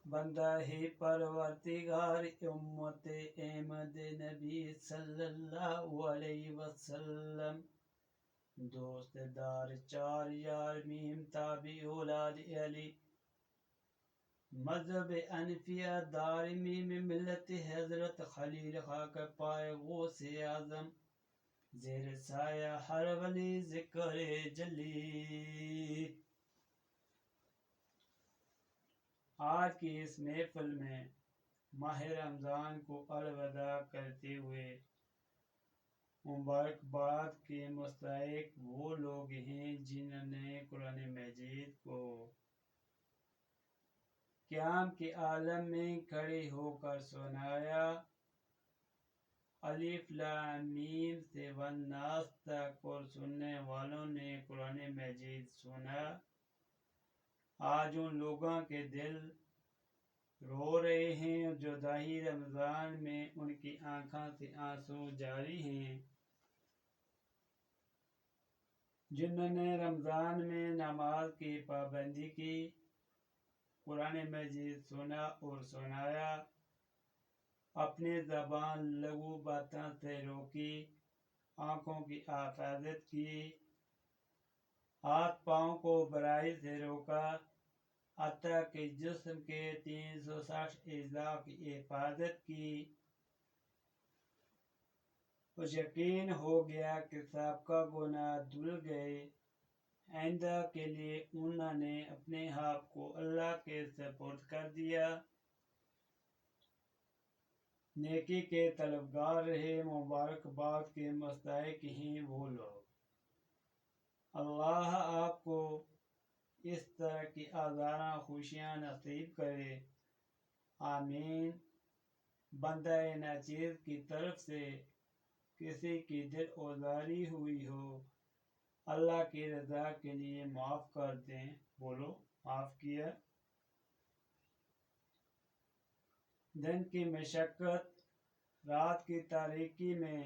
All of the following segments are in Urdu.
بندہ ہی پروردگار امت احمد نبی صلی اللہ علیہ وسلم، دوست دار چار یار میم تابی اولاد علی، مذہب انفیہ دار میم ملت حضرت خلیل خاک پائے غوث اعظم، زیر سایہ ہر ولی ذکر جلی۔ آج کی اس محفل میں ماہ رمضان کو الوداع کرتے ہوئے مبارکباد کے مستحق وہ لوگ ہیں جنہوں نے قرآن مجید کو قیام کے عالم میں کھڑے ہو کر سنایا، الف لام میم سے والناس تک، اور سننے والوں نے قرآن مجید سنا۔ آج ان لوگوں کے دل رو رہے ہیں جو جدائی رمضان میں ان کی آنکھوں سے آنسو جاری ہیں، جنہوں نے رمضان میں نماز کی پابندی کی، قرآن مجید سنا اور سنایا، اپنی زبان لغو باتوں سے روکی، آنکھوں کی حفاظت کی، ہاتھ پاؤں کو برائی سے روکا، حتیٰ کہ جسم کے 360 اعضاء کی حفاظت کی، اور یقین ہو گیا کہ سابقہ گناہ دھل گئے۔ آئندہ کے لیے انہوں نے اپنے آپ کو اللہ کے سپرد کر دیا، نیکی کے طلبگار رہے۔ مبارکباد کے مستحق ہیں وہ لوگ۔ اللہ آپ کو اس طرح کی ہزارہ خوشیاں نصیب کرے، آمین۔ بندہ ناچیز کی طرف سے کسی کی دل آزاری ہوئی ہو، اللہ کی رضا کے لیے معاف کر دیں، بولو معاف کیا۔ دن کی مشقت، رات کی تاریکی میں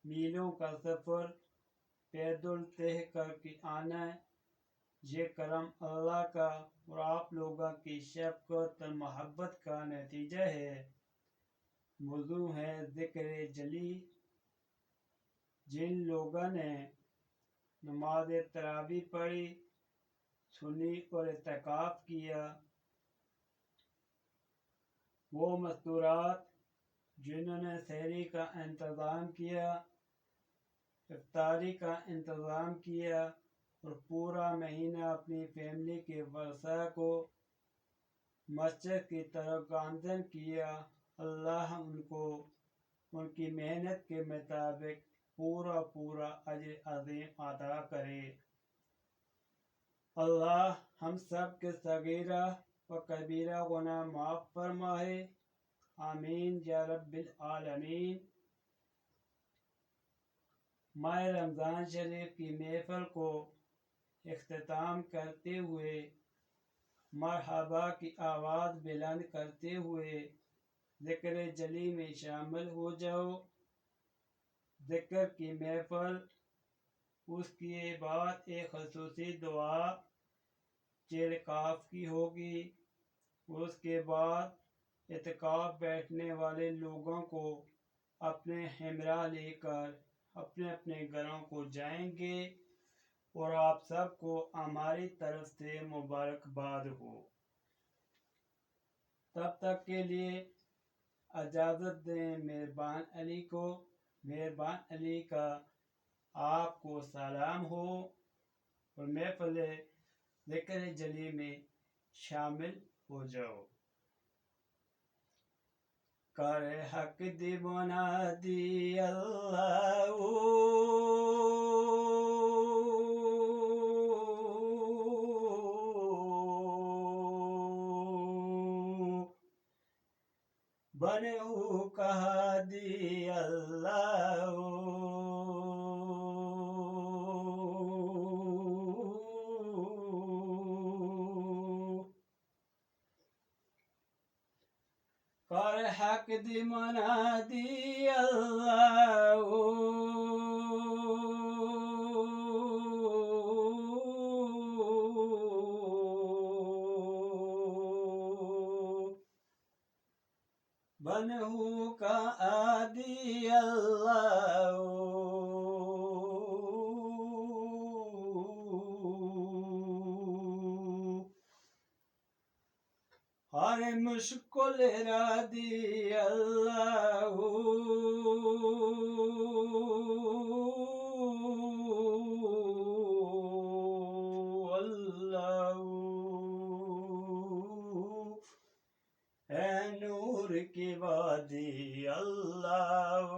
میلوں کا سفر پیدل طے کر کے آنا، یہ کرم اللہ کا اور آپ لوگوں کی شفقت اور محبت کا نتیجہ ہے۔ موضوع ہے ذکر جلی۔ جن لوگوں نے نماز تراویح پڑھی، سنی اور اعتکاف کیا، وہ مستورات جنہوں نے سحری کا انتظام کیا، افطاری کا انتظام کیا، اور پورا مہینہ اپنی فیملی کے ورثاء کو مسجد کی طرف گامزن کیا، اللہ ان کو ان کی محنت کے مطابق پورا اجر عظیم عطا کرے۔ اللہ ہم سب کے صغیرہ و کبیرہ گناہ معاف فرمائے، آمین یا رب العالمین۔ ماہ رمضان شریف کی محفل کو اختتام کرتے ہوئے مرحبا کی آواز بلند کرتے ہوئے ذکر جلی میں شامل ہو جاؤ۔ ذکر کی محفل، اس کے بعد ایک خصوصی دعا اعتکاف کی ہوگی، اس کے بعد اعتکاف بیٹھنے والے لوگوں کو اپنے ہمراہ لے کر اپنے اپنے گھروں کو جائیں گے، اور آپ سب کو ہماری طرف سے مبارکباد ہو۔ تب تک کے لیے اجازت دیں مہربان علی کو۔ مہربان علی کا آپ کو سلام ہو، اور محفل ذکر جلی میں شامل ہو جاؤ۔ کر حق دی منادی اللہ، بنو کہا دی اللہ، کر حق دی منادی اللہ، ونہو کا آدی اللہ ہر مشکل را دی اللہ اللہ اے نور کی وادی اللہ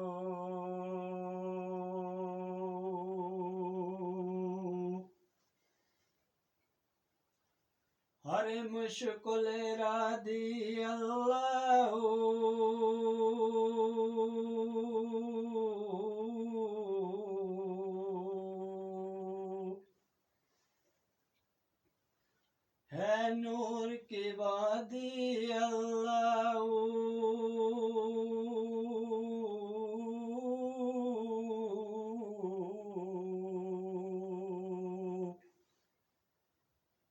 ہر مشکل را دی اللہ ہے نور کی وادی اللہ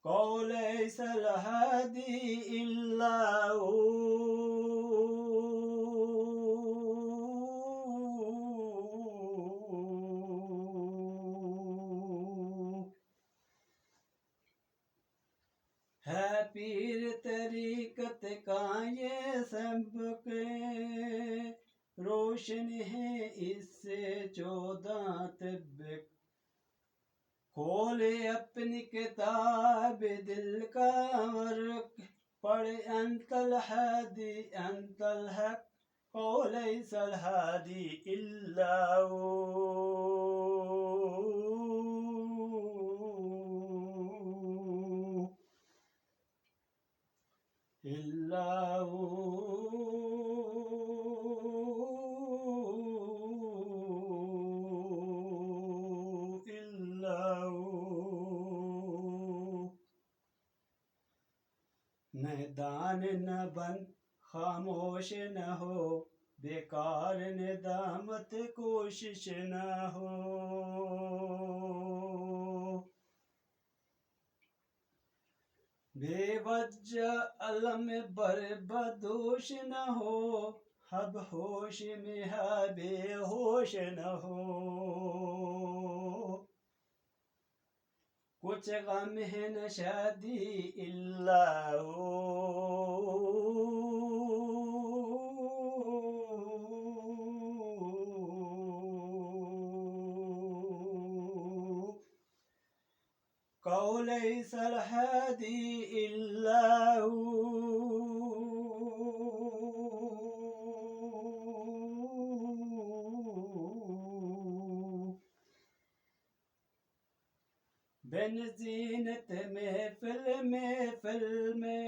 قول لیس الہادی الا ہے پیر طریقت کا یہ سبق روشن ہے اس سے 14 طبق کھولے اپنی کتاب دل کا ورق پڑھ انت الہادی انت الحق قول لیس الہادی الا میدان نہ بن خاموش نہ ہو بیکار ندامت کوشش نہ ہو بے وجہ علم بربدوش نہ ہو اب ہوش میں ہے بے ہوش نہ ہو کچھ غم ہے نہ شادی الا قول لیس الہادی الا بن زینت محفل میں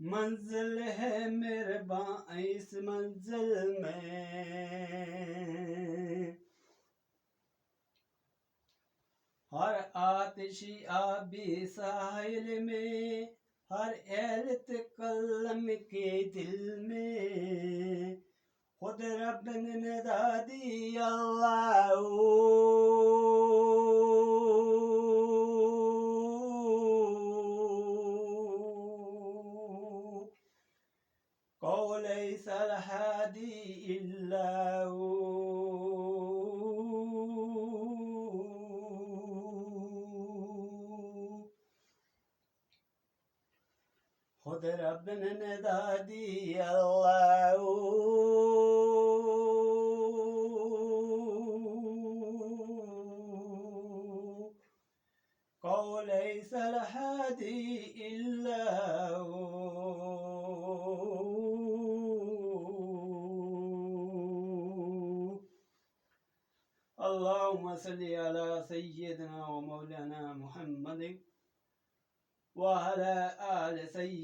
منزل ہے مہرباں اس منزل میں ہر آتشی آبی ساحل میں ہر ایلت قلم کے دل میں خود رب نے ندا دی اللہ قول لیس الہادی الا خود رب نے ندا دی اللہ قول لیس الہادی الا اللہم صلی علی سیدنا و مولانا محمد وعلى آل سيدنا